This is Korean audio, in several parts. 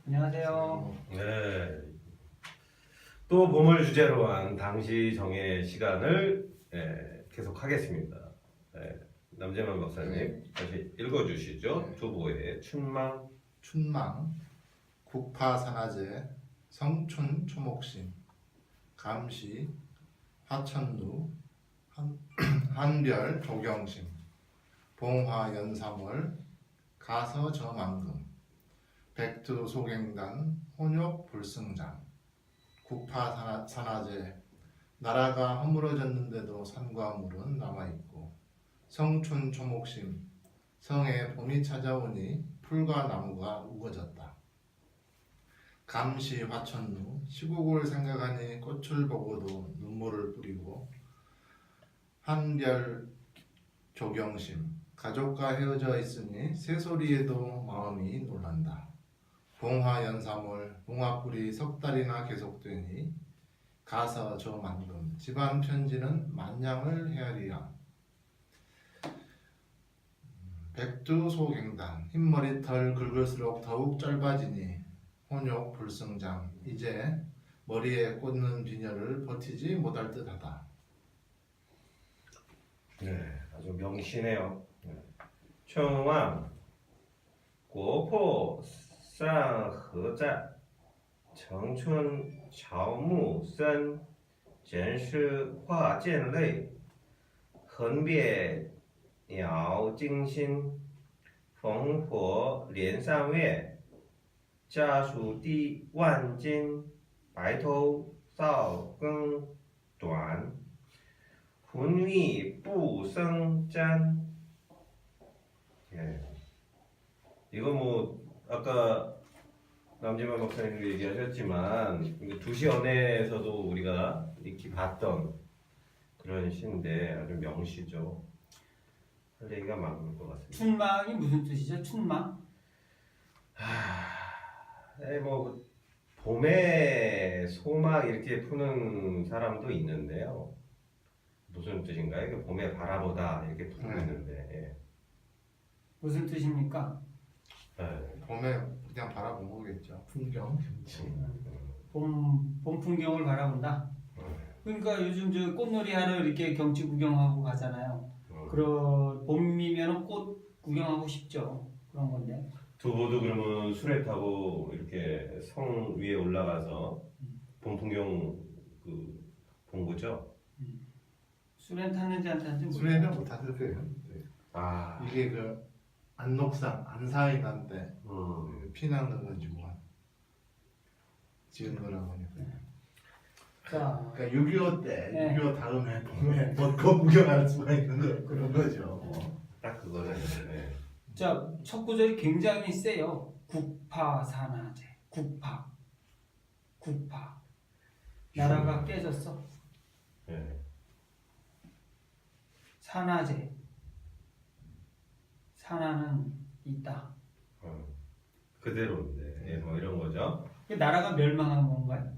안녕하세요. 네. 또 봄을 주제로 한 당시 정의 시간을 계속 하겠습니다. 남재만 박사님 다시 읽어주시죠. 두보의 춘망. 춘망, 국파산화제, 성춘 초목심, 감시, 화천루, 한별 조경심, 봉화연삼월, 가서저만금, 백두소갱단, 혼욕 불승장, 국파산화제, 나라가 허물어졌는데도 산과 물은 남아있고, 성춘 초목심, 성에 봄이 찾아오니 풀과 나무가 우거졌다. 감시 화천루, 시국을 생각하니 꽃을 보고도 눈물을 뿌리고, 한별 조경심, 가족과 헤어져 있으니 새소리에도 마음이 놀란다. 봉화연삼월, 봉화불이 석 달이나 계속되니 가서 저 만금, 집안 편지는 만냥을 헤아리라. 백두소갱단, 흰머리털 긁을수록 더욱 짧아지니 혼욕 불승장, 이제 머리에 꽂는 비녀를 버티지 못할 듯하다. 네, 아주 명시네요. 청왕国破 山河战 청춘 乔木森 真是画剑泪 横别鸟惊心 烽火连上月 家属地万金 白头搔更短 훈위 부성짠. 예. 이거 뭐 아까 남재만 박사님도 얘기하셨지만 두시연에서도 우리가 익히 봤던 그런 시인데 아주 명시죠. 할 얘기가 많을 것 같습니다. 춘망이 무슨 뜻이죠? 춘망? 뭐 봄에 소막 이렇게 푸는 사람도 있는데요. 무슨 뜻인가요? 봄에 바라보다 이렇게 풀고 있는데. 예. 무슨 뜻입니까? 봄에 그냥 바라본 거겠죠. 풍경. 봄 풍경을 바라본다. 그러니까 요즘 저 꽃놀이 하러 이렇게 경치 구경하고 가잖아요. 그런 봄이면 꽃 구경하고 싶죠. 그런 건데. 두부도 그러면 수레 타고 이렇게 성 위에 올라가서 봄 풍경 본 거죠? 수레는 탔는지 안 탔는지 수레는 못 탔을 거예요. 아, 이게 그 안록산 안사이 난때 피난 넣어가지고 지은 거라고 하니까. 자, 그러니까 6.25 때, 네. 6.25 다음에 봄에 벚꽃 구경할 수가 있는 그런 거죠. 딱 그거는. 네. 자, 첫 구절이 굉장히 세요. 국파산화제. 국파. 나라가 깨졌어. 네. 산화제. 산화는 있다. 그대로인데, 뭐 이런 거죠. 나라가 멸망한 건가요?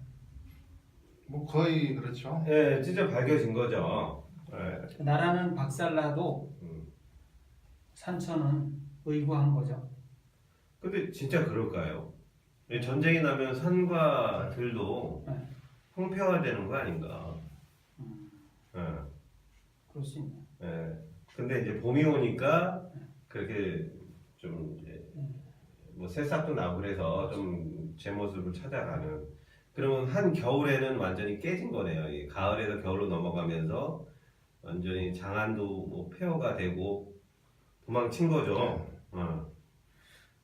뭐 거의 그렇죠. 예, 진짜 밝혀진 거죠. 나라는 박살나도 산천은 의구한 거죠. 근데 진짜 그럴까요? 전쟁이 나면 산과 들도 황폐화되는 거 아닌가? 그럴 수 있네요. 근데 이제 봄이 오니까 그렇게 좀 이제 뭐 새싹도 나고 그래서 좀 제 모습을 찾아가는. 그러면 한 겨울에는 완전히 깨진 거네요. 이 가을에서 겨울로 넘어가면서 완전히 장안도 뭐 폐허가 되고 도망친 거죠.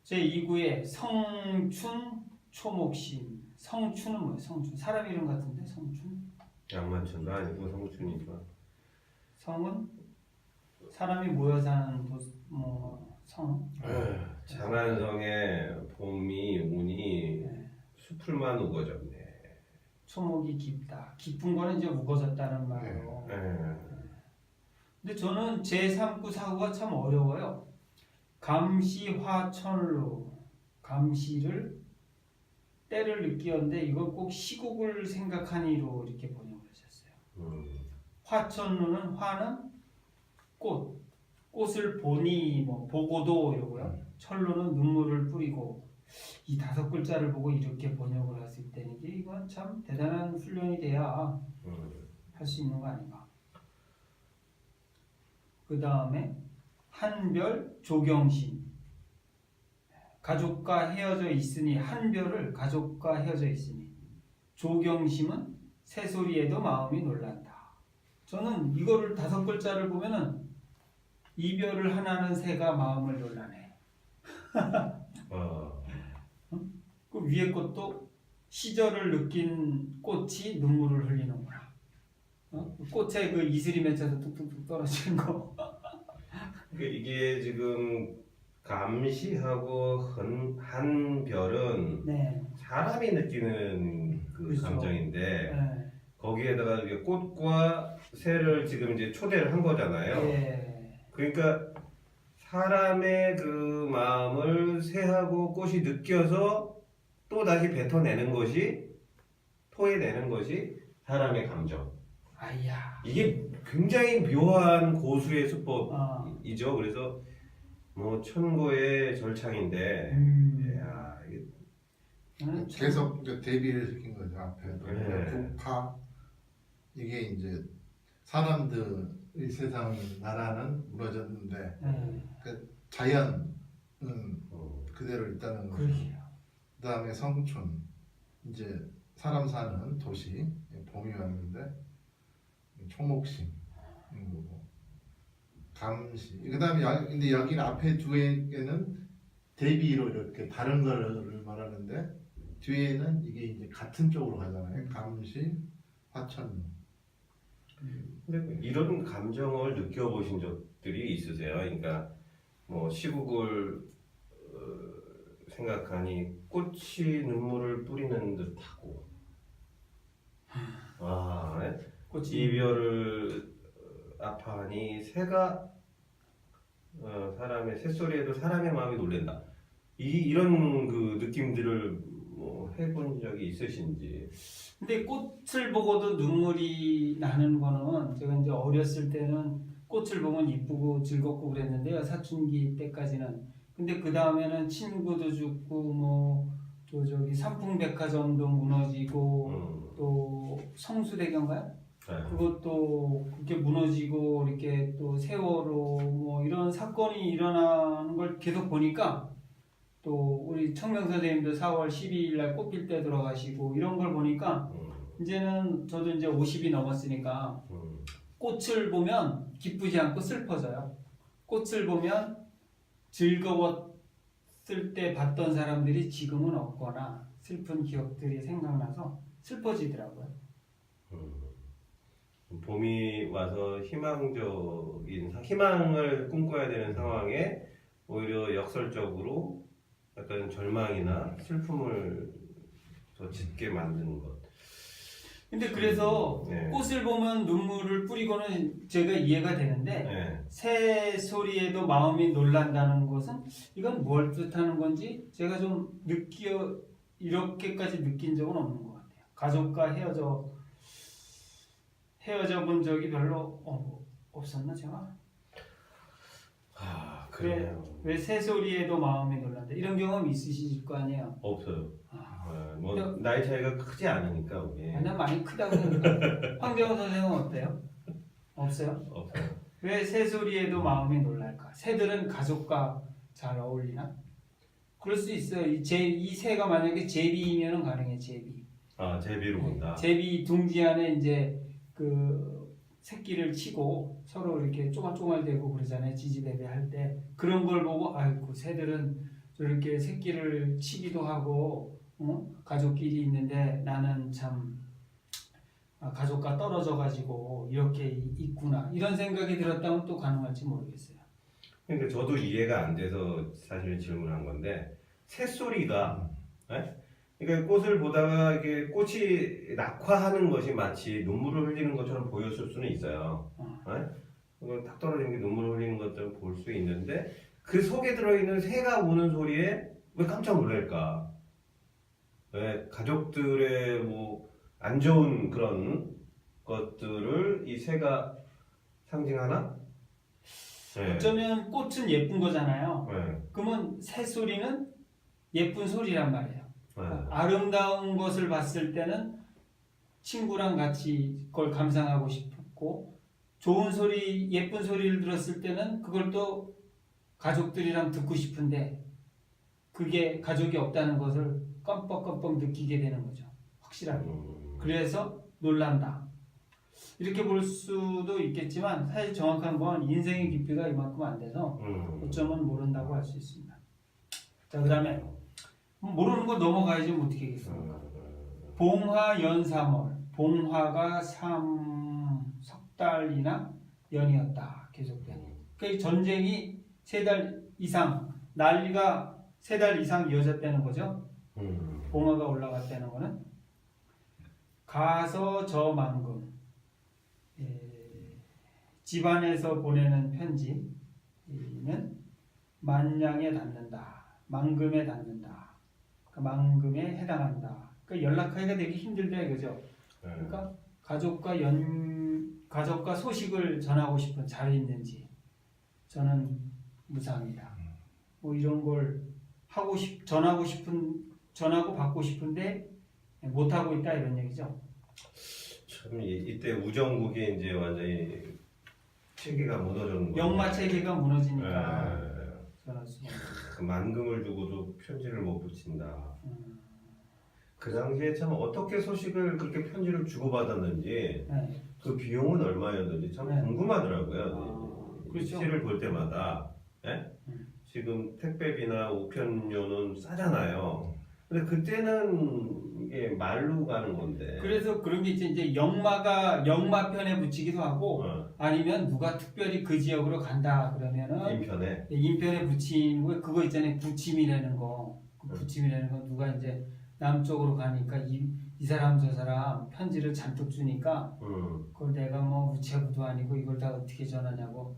제 2구에 성춘 초목심. 성춘은 뭐예요? 성춘 사람 이름 같은데 성춘? 양만춘도 아니고 성춘이니까. 성은 사람이 모여 사는 성. 장안성에 봄이 오니 수풀만 우거졌네. 초목이 깊다. 깊은 거는 이제 우거졌다는 말이에요. 근데 저는 제 3구 4구가 참 어려워요. 감시 화천루. 감시를 때를 느끼었는데 이걸 꼭 시국을 생각하니로 이렇게 번역을 하셨어요. 화천루는 화는 꽃. 꽃을 보니 뭐 보고도 이러고요. 철로는 눈물을 뿌리고 이 5글자를 보고 이렇게 번역을 할 수 있다는 게 이건 참 대단한 훈련이 돼야 할 수 있는 거 아닌가. 그 다음에 한별 조경심. 가족과 헤어져 있으니, 한별을 가족과 헤어져 있으니, 조경심은 새소리에도 마음이 놀란다. 저는 이거를 5글자를 보면은 이별을 하나는 새가 마음을 놀라네. 그 위에 것도 시절을 느낀 꽃이 눈물을 흘리는구나. 꽃에 그 이슬이 맺혀서 뚝뚝뚝 떨어지는 거. 이게 지금 감시하고 한별은 네. 사람이 느끼는 그 그렇죠. 감정인데 네. 거기에다가 이게 꽃과 새를 지금 이제 초대를 한 거잖아요. 예. 그러니까 사람의 그 마음을 새하고 꽃이 느껴서 또 다시 뱉어내는 것이, 토해내는 것이 사람의 감정. 아이야. 이게 굉장히 묘한 고수의 아. 수법이죠. 그래서 뭐 천고의 절창인데, 야, 이게 계속 이제 대비를 시킨 거죠. 앞에도 네. 국파 이게 이제 사람들의 세상이 나라는 무너졌는데 자연은 그대로 있다는 거죠. 그러게요. 그다음에 성춘 이제 사람 사는 도시 봄이 왔는데 초목심 거고 감시 그다음에 근데 여기 앞에 두 개는 대비로 이렇게 다른 거를 말하는데 뒤에는 이게 이제 같은 쪽으로 가잖아요. 감시 화천문. 근데 이런 감정을 느껴보신 적들이 있으세요? 그러니까 뭐 시국을 생각하니 꽃이 눈물을 뿌리는 듯하고, 네? 꽃이 이별을 아파하니 새가 사람의 새소리에도 사람의 마음이 놀랜다. 이런 그 느낌들을 뭐 해본 적이 있으신지. 근데 꽃을 보고도 눈물이 나는 거는 제가 이제 어렸을 때는 꽃을 보면 이쁘고 즐겁고 그랬는데요. 사춘기 때까지는. 근데 그 다음에는 친구도 죽고 뭐 또 저기 삼풍백화점도 무너지고 또 성수대교인가요? 네. 그것도 그렇게 무너지고 이렇게 또 세월호 뭐 이런 사건이 일어나는 걸 계속 보니까 또 우리 청명 선생님도 4월 12일 날 꽃필 때 들어가시고 이런 걸 보니까 이제는 저도 이제 50이 넘었으니까 꽃을 보면 기쁘지 않고 슬퍼져요. 꽃을 보면 즐거웠을 때 봤던 사람들이 지금은 없거나 슬픈 기억들이 생각나서 슬퍼지더라고요. 봄이 와서 희망을 꿈꿔야 되는 상황에 오히려 역설적으로 약간 절망이나 슬픔을 더 짙게 만드는 것. 근데 그래서 네. 꽃을 보면 눈물을 뿌리고는 제가 이해가 되는데 네. 새 소리에도 마음이 놀란다는 것은 이건 뭘 뜻하는 건지 제가 좀 이렇게까지 느낀 적은 없는 것 같아요. 가족과 헤어져 본 적이 별로 없었나 제가? 그래요. 왜 새 소리에도 마음이 놀란다 이런 경험 있으실 거 아니에요? 없어요. 뭐 근데- 나이 차이가 크지 않으니까 우리. 난 많이 크다고 생각해요. 황정호 선생은 어때요? 없어요? 없어요. 왜 새소리에도 마음이 놀랄까? 새들은 가족과 잘 어울리나? 그럴 수 있어요. 이 새가 만약에 제비이면 가능해. 제비. 제비로 본다. 제비 둥지 안에 이제 그 새끼를 치고 서로 이렇게 쪼글쪼글대고 그러잖아요. 지지배배 할 때. 그런 걸 보고 아이고 새들은 저렇게 새끼를 치기도 하고 가족끼리 있는데 나는 참 가족과 떨어져 가지고 이렇게 있구나 이런 생각이 들었다면 또 가능할지 모르겠어요. 그러니까 저도 이해가 안 돼서 사실 질문한 건데 새소리가 그러니까 꽃을 보다가 이게 꽃이 낙화하는 것이 마치 눈물을 흘리는 것처럼 보였을 수는 있어요. 탁 떨어지는 게 눈물을 흘리는 것처럼 볼 수 있는데 그 속에 들어있는 새가 우는 소리에 왜 깜짝 놀랄까? 왜 가족들의 뭐 안 좋은 그런 것들을 이 새가 상징하나? 네. 어쩌면 꽃은 예쁜 거잖아요. 네. 그러면 새소리는 예쁜 소리란 말이에요. 아름다운 것을 봤을 때는 친구랑 같이 그걸 감상하고 싶고, 좋은 소리, 예쁜 소리를 들었을 때는 그걸 또 가족들이랑 듣고 싶은데 그게 가족이 없다는 것을 껌뻑껌뻑 느끼게 되는 거죠. 확실하게. 그래서 놀란다. 이렇게 볼 수도 있겠지만 사실 정확한 건 인생의 깊이가 이만큼 안 돼서 어쩌면 모른다고 할 수 있습니다. 자, 그 다음에 모르는 거 넘어가야지 뭐 어떻게 하겠습니까? 봉화 연삼월. 봉화가 석 달이나 연이었다. 계속되니. 그러니까 이 전쟁이 3달 이상, 난리가 3달 이상 이어졌다는 거죠. 봉화가 올라갔다는 거는. 가서 저만금. 집안에서 보내는 편지는 만냥에 닿는다. 만금에 닿는다. 그러니까 만금에 해당한다. 그러니까 연락하기가 되게 힘들다 이거죠. 그러니까 가족과 소식을 전하고 싶은, 잘 있는지 저는 무사합니다. 뭐 이런 걸 전하고 받고 싶은데 못 하고 있다 이런 얘기죠. 참 이때 우정국이 이제 완전히 체계가 무너졌는 거예요. 영마 체계가 무너지니까 전할 수 없는. 그 만금을 주고도 편지를 못 붙인다. 그 당시에 참 어떻게 소식을 그렇게 편지를 주고받았는지 네. 그 비용은 얼마였는지 참 네. 궁금하더라고요. 그렇죠. 시를 볼 때마다 지금 택배비나 우편료는 싸잖아요. 근데 그때는 이게 말로 가는 건데. 그래서 그런 게 이제 영마편에 붙이기도 하고 아니면 누가 특별히 그 지역으로 간다 그러면은 인편에 붙이는 거, 그거 있잖아요. 부침이라는 거. 그 부침이라는 거 누가 이제 남쪽으로 가니까 이 사람 저 사람 편지를 잔뜩 주니까 그걸 내가 뭐 우체부도 아니고 이걸 다 어떻게 전하냐고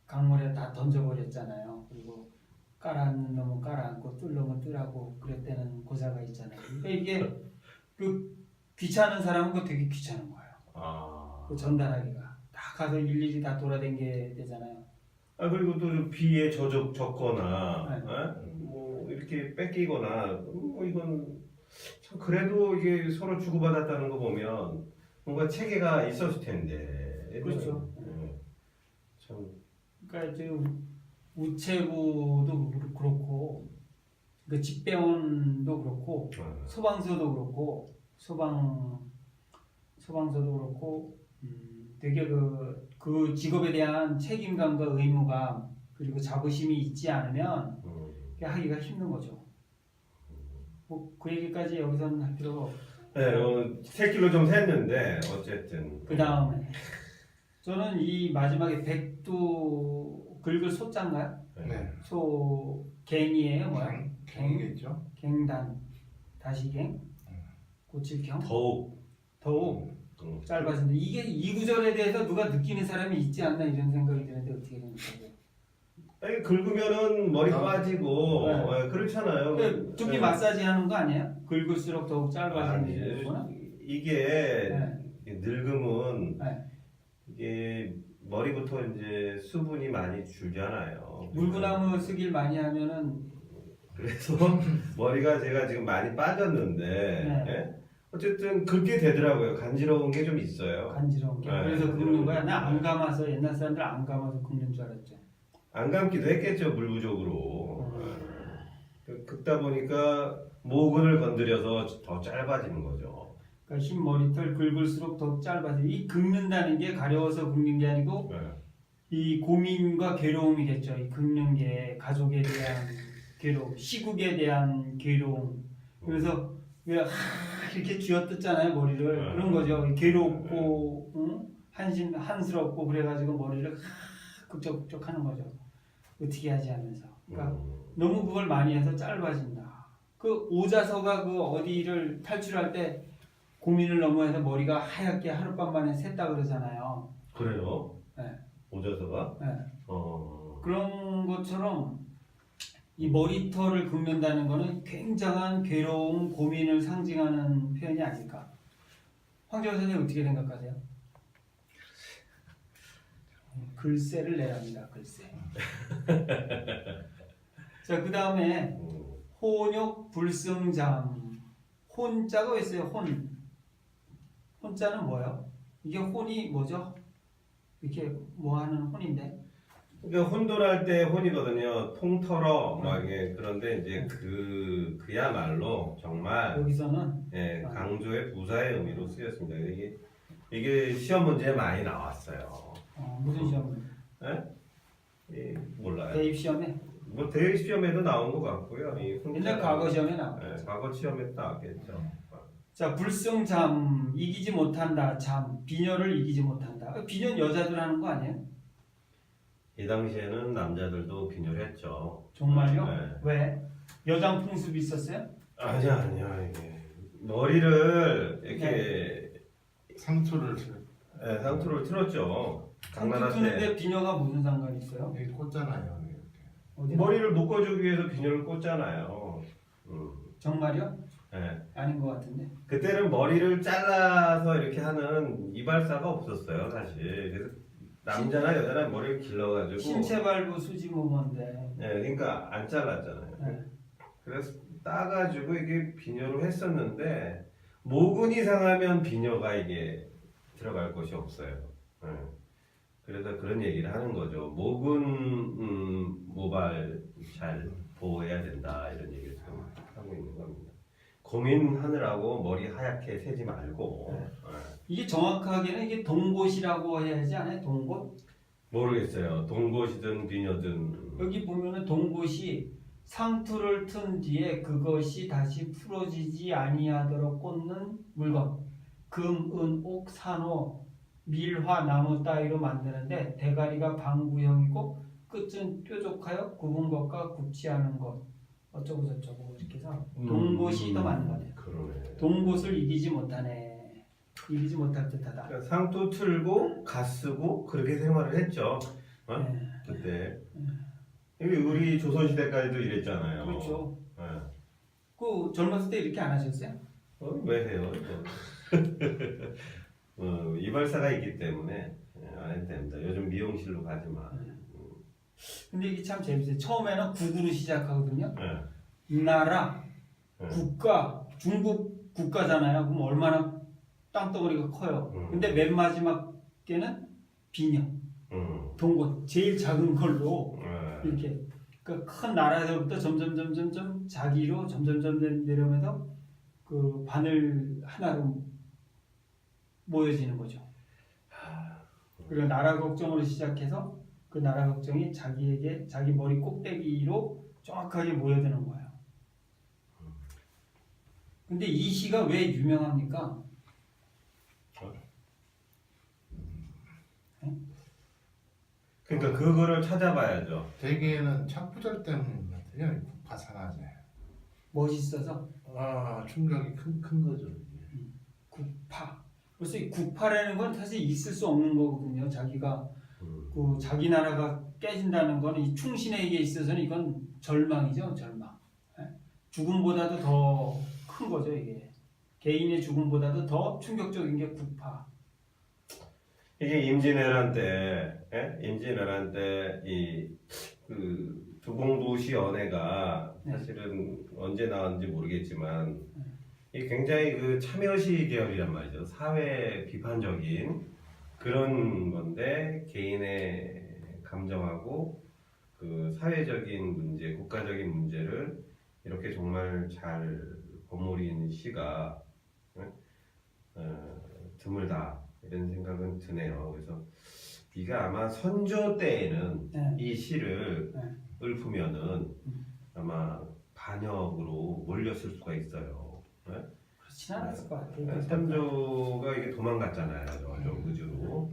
강물에 다 던져버렸잖아요. 그리고 깔아앉는 놈은 깔아앉고 뜰 놈은 뜨라고 그랬다는 고사가 있잖아요. 그러니까 이게 그 귀찮은 사람은 그거 되게 귀찮은 거예요. 그 전달하기가 다 가서 일일이 다 돌아다니게 되잖아요. 그리고 또 비에 젖거나 뭐 이렇게 뺏기거나 뭐 이건 참 그래도 이게 서로 주고받았다는 거 보면 뭔가 체계가 있었을 텐데. 그렇죠. 참. 그러니까 지금 우체부도 그렇고, 그 집배원도 그렇고, 소방서도 그렇고, 소방서도 그렇고, 되게 그 직업에 대한 책임감과 의무감 그리고 자부심이 있지 않으면 하기가 힘든 거죠. 뭐 그 얘기까지 여기서는 할 필요가 없고. 네, 새끼로 좀 샜는데 어쨌든. 그 다음에 저는 이 마지막에 백두 긁을 소자인가요? 네. 소 갱이에요, 뭐야? 갱이겠죠. 갱단 다시갱 고칠경 더욱 짧아진다. 이게 이 구절에 대해서 누가 느끼는 사람이 있지 않나 이런 생각이 드는데 어떻게 생각하세요? 아니 긁으면은 머리 빠지고 그렇잖아요. 근데 두피 마사지 하는 거 아니에요? 긁을수록 더욱 짧아지는 거나? 이게 늙으면 네. 이게 머리부터 이제 수분이 많이 줄잖아요. 물구나무 쓰기를 많이 하면은 그래서 머리가 제가 지금 많이 빠졌는데 네. 어쨌든 긁게 되더라고요. 간지러운 게 좀 있어요. 간지러운 게. 그래서 긁는 거야. 나 안 감아서 옛날 사람들 안 감아서 긁는 줄 알았죠. 안 감기도 했겠죠, 물부족으로. 긁다 보니까 모근을 건드려서 더 짧아지는 거죠. 그러니까 흰 머리털 긁을수록 더 짧아지고, 이 긁는다는 게 가려워서 긁는 게 아니고 이 고민과 괴로움이겠죠. 이 긁는 게 가족에 대한 괴로움, 시국에 대한 괴로움. 그래서 왜 이렇게 쥐어뜯잖아요, 머리를. 그런 거죠. 괴롭고 한스럽고 그래가지고 머리를 극적극적 하는 거죠. 어떻게 하지 하면서. 그러니까 너무 그걸 많이 해서 짧아진다. 그 오자서가 그 어디를 탈출할 때 고민을 너무 해서 머리가 하얗게 하룻밤 만에 샜다 그러잖아요. 그래요? 네. 오자서가? 네. 그런 것처럼 이 머리털을 긁는다는 거는 굉장한 괴로움, 고민을 상징하는 표현이 아닐까. 황재원 선생님 어떻게 생각하세요? 글쎄를 내랍니다. 글쎄. 자, 그 다음에 혼욕 불승장. 혼자가 왜 있어요? 혼자는 뭐예요? 이게 혼이 뭐죠? 이렇게 뭐 하는 혼인데? 그러니까 혼돈할 때 혼이거든요. 통털어 막 이게 그런데 이제 네. 그야말로 정말 여기서는 예, 강조의 부사의 의미로 쓰였습니다. 이게 시험 문제에 많이 나왔어요. 무슨 시험? 몰라요. 대입 시험에? 뭐 대입 시험에도 나온 것 같고요. 옛날 과거 시험에 나와. 과거 시험에 나왔겠죠. 자, 불승잠 이기지 못한다. 잠 비녀를 이기지 못한다. 비녀는 여자들 하는 거 아니에요? 이 당시에는 남자들도 비녀를 했죠. 정말요? 네. 왜? 여장 풍습이 있었어요? 아니야 이게 머리를 이렇게 상투를 상투를 틀었죠. 상투 장난할 때 트는데 비녀가 무슨 상관이 있어요? 여기 꽂잖아요. 이렇게. 어디? 머리를 묶어주기 위해서 비녀를 꽂잖아요. 정말요? 네. 아닌 것 같은데. 그때는 머리를 잘라서 이렇게 하는 이발사가 없었어요, 사실. 그래서 남자나 여자나 머리를 길러가지고. 신체발부 수지모모인데. 네, 그러니까 안 잘랐잖아요. 네. 그래서 따가지고 이게 비녀로 했었는데 모근이 상하면 비녀가 이게 들어갈 곳이 없어요. 네. 그래서 그런 얘기를 하는 거죠. 모근 모발 잘 보호해야 된다 이런 얘기를 지금 하고 있는 겁니다. 고민하느라고 머리 하얗게 세지 말고. 네. 이게 정확하게는 이게 동곳이라고 해야 하지 않아요? 동곳? 모르겠어요. 동곳이든 비녀든. 여기 보면은 동곳이 상투를 튼 뒤에 그것이 다시 풀어지지 아니하도록 꽂는 물건. 금, 은, 옥, 산호, 밀화, 나무 따위로 만드는데 대가리가 방구형이고 끝은 뾰족하여 굽은 것과 굽지 않은 것. 어쩌고 저쩌고 이렇게 해서 동곳이 더 맞는 거네요. 그러네. 동곳을 이기지 못하네. 이기지 못할 듯하다. 그러니까 상투 틀고 가 쓰고 그렇게 생활을 했죠. 네. 그때. 이게 우리 조선시대까지도 이랬잖아요. 그렇죠. 네. 그 젊었을 때 이렇게 안 하셨어요? 왜 해요? 이발사가 있기 때문에 안 해도 됩니다. 요즘 미용실로 가지 마. 근데 이게 참 재밌어요. 처음에는 국으로 시작하거든요. 네. 나라, 네. 국가, 중국 국가잖아요. 그럼 얼마나 땅덩어리가 커요. 근데 맨 마지막에는 비녀, 동곳, 제일 작은 걸로 이렇게 그 큰 나라에서부터 점점 자기로 점점 내려오면서 그 바늘 하나로 모여지는 거죠. 그리고 나라 걱정으로 시작해서 그 나라 걱정이 자기에게 자기 머리 꼭대기로 정확하게 모여드는 거예요. 근데 이 시가 왜 유명합니까? 그러니까 그거를 찾아봐야죠. 대개는 착부절 때문인 것 같아요. 이 국파산화제. 멋있어서 충격이 큰 거죠. 이게. 국파. 그래서 이 국파라는 건 사실 있을 수 없는 거거든요. 자기가 그 자기 나라가 깨진다는 건 이 충신에게 있어서는 이건 절망이죠, 절망. 죽음보다도 더 큰 거죠, 이게. 개인의 죽음보다도 더 충격적인 게 국파. 이게 임진왜란 때, 임진왜란 때 그 두봉도시 연회가 사실은 언제 나왔는지 모르겠지만 이게 굉장히 그 참여시 계열이란 말이죠. 사회 비판적인 그런 건데 개인의 감정하고 그 사회적인 문제, 국가적인 문제를 이렇게 정말 잘 버무린 시가 드물다 이런 생각은 드네요. 그래서 이가 아마 선조 때에는 이 시를 읊으면은 아마 반역으로 몰렸을 수가 있어요. 그렇진 않았을 것 같아요. 선조가 이게 도망갔잖아요. 저 의주로.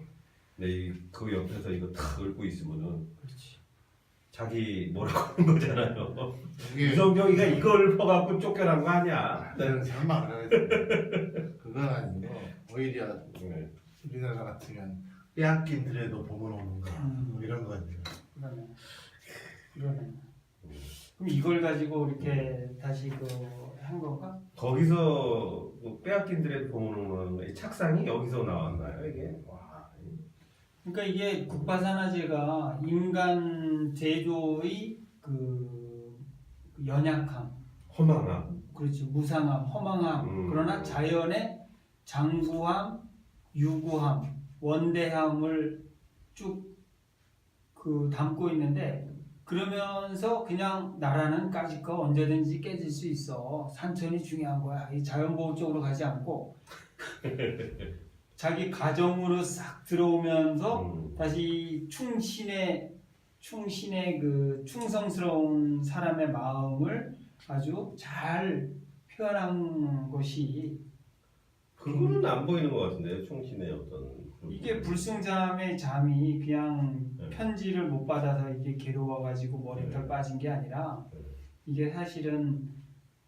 근데 그 옆에서 이거 탁 읊고 있으면은 그렇지. 자기 뭐라고 하는 거잖아요. 이게 유성경이가 이걸 읊어갖고 쫓겨난 거 아니야? 설마 그건 아니고 오히려 우리나라 같으면 빼앗긴 들에도 보면 오는가 뭐 이런 거죠. 그러네. 그럼 이걸 가지고 이렇게 다시 한 건가? 거기서 뭐 빼앗긴 들에 보는 이 착상이 여기서 나왔나요 이게? 와. 그러니까 이게 국파산화제가 인간 제조의 그 연약함, 허망함. 그렇죠. 무상함, 허망함. 그러나 자연의 장구함, 유구함, 원대함을 쭉 그 담고 있는데 그러면서 그냥 나라는 까짓 거 언제든지 깨질 수 있어. 산천이 중요한 거야. 이 자연보호 쪽으로 가지 않고 자기 가정으로 싹 들어오면서 다시 충신의 그 충성스러운 사람의 마음을 아주 잘 표현한 것이 그거는 안 보이는 것 같은데요. 충신의 어떤 이게 불승잠의 잠이 그냥 네. 편지를 못 받아서 이게 괴로워가지고 머리털 네. 빠진 게 아니라 네. 이게 사실은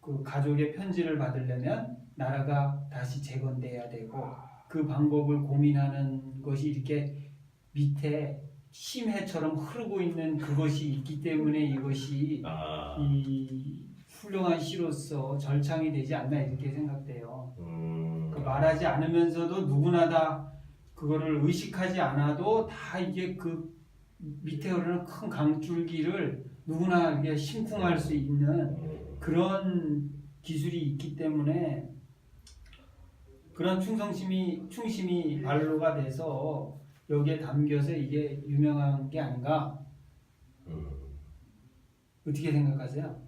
그 가족의 편지를 받으려면 나라가 다시 재건돼야 되고 그 방법을 고민하는 것이 이렇게 밑에 심해처럼 흐르고 있는 그것이 있기 때문에 이것이 아, 이 훌륭한 시로서 절창이 되지 않나 이렇게 생각돼요. 그 말하지 않으면서도 누구나 다 그거를 의식하지 않아도 다 이게 그 밑에 흐르는 큰 강줄기를 누구나 이게 심쿵할 수 있는 그런 기술이 있기 때문에 그런 충심이 발로가 돼서 여기에 담겨서 이게 유명한 게 아닌가 어떻게 생각하세요?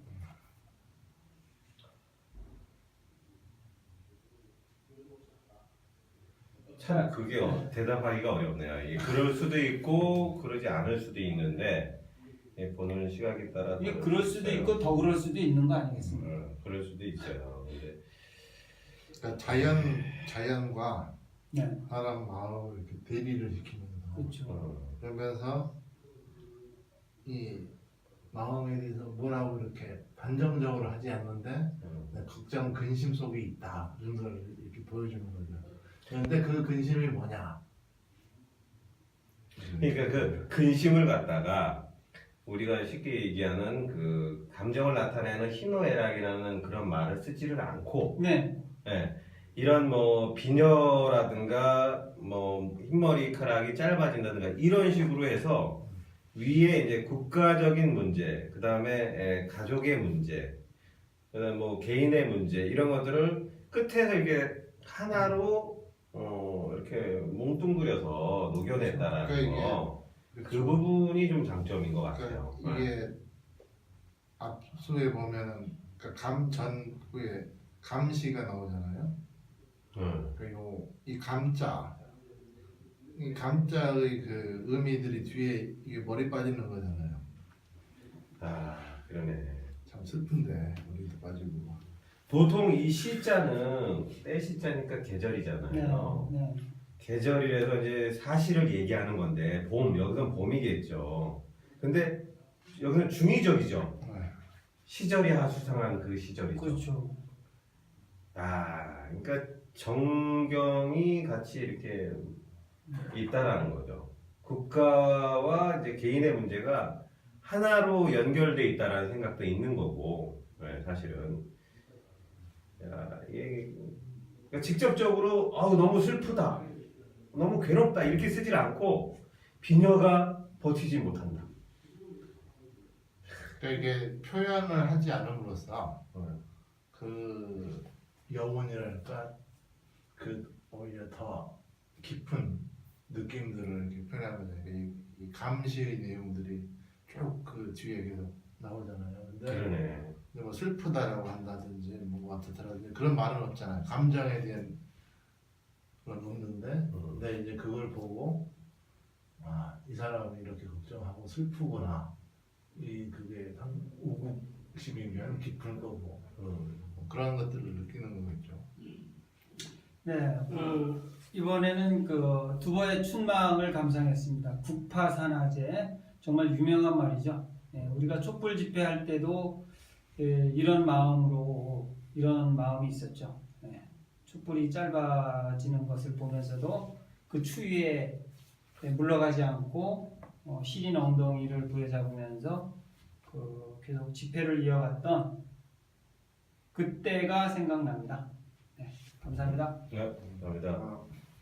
참 그게 대답하기가 어렵네요. 이게 그럴 수도 있고 그러지 않을 수도 있는데 보는 시각에 따라 이게 다를 그럴 수 수도 있어요. 있고 더 그럴 수도 있는 거 아니겠습니까? 그럴 수도 있어요. 근데 그러니까 자연과 네, 사람 마음을 이렇게 대비를 시키는 거. 그렇죠. 그러면서 이 마음에 대해서 뭐라고 이렇게 단정적으로 하지 않는데 걱정, 근심 속에 있다 이런 걸 이렇게 보여주는 거죠. 그런데 그 근심이 뭐냐? 그러니까 그 근심을 갖다가 우리가 쉽게 얘기하는 그 감정을 나타내는 희노애락이라는 그런 말을 쓰지를 않고 네, 예, 이런 뭐 비녀라든가 뭐 흰머리카락이 짧아진다든가 이런 식으로 해서 위에 이제 국가적인 문제, 그 다음에 가족의 문제, 그다음 뭐 개인의 문제 이런 것들을 끝에서 이게 하나로 이렇게 뭉뚱그려서 녹여냈다라는 그러니까 거, 그 그렇죠. 부분이 좀 장점인 것 같아요. 그러니까 이게 앞서에 보면은 그러니까 감전후에 감시가 나오잖아요. 그리고 이 감자, 이 감자의 그 의미들이 뒤에 이게 머리 빠지는 거잖아요. 아, 그러네. 참 슬픈데 머리도 빠지고. 보통 이 시자는 때 시자니까 계절이잖아요. 네, 네. 계절이라서 이제 사실을 얘기하는 건데 여기서는 봄이겠죠. 근데 여기는 중의적이죠. 네. 시절이 하수상한 그 시절이죠. 그렇죠. 아, 그러니까 정경이 같이 이렇게 있다라는 거죠. 국가와 이제 개인의 문제가 하나로 연결돼 있다라는 생각도 있는 거고, 네, 사실은. 야, 이게 그러니까 직접적으로 너무 슬프다, 너무 괴롭다 이렇게 쓰질 않고 비녀가 버티지 못한다. 그러니까 이게 표현을 하지 않음으로써 네. 그 여운이랄까 그 오히려 더 깊은 느낌들을 이렇게 표현하는 거죠. 이 감시의 내용들이 쭉 그 뒤에 계속 나오잖아요. 근데 그러네. 뭐 슬프다라고 한다든지 뭐 어떻다든지 그런 말은 없잖아요. 감정에 대한 그런 없는데 근데 이제 그걸 보고 이 사람이 이렇게 걱정하고 슬프구나. 그게 우국심이면 깊은 거고 그런 것들을 느끼는 거겠죠. 네, 이번에는 그 두보의 춘망을 감상했습니다. 국파산화제 정말 유명한 말이죠. 네, 우리가 촛불 집회할 때도 이런 마음이 있었죠. 네, 촛불이 짧아지는 것을 보면서도 그 추위에 물러가지 않고 시린 엉덩이를 부여잡으면서 계속 집회를 이어갔던 그때가 생각납니다. 네, 감사합니다. 네, 감사합니다.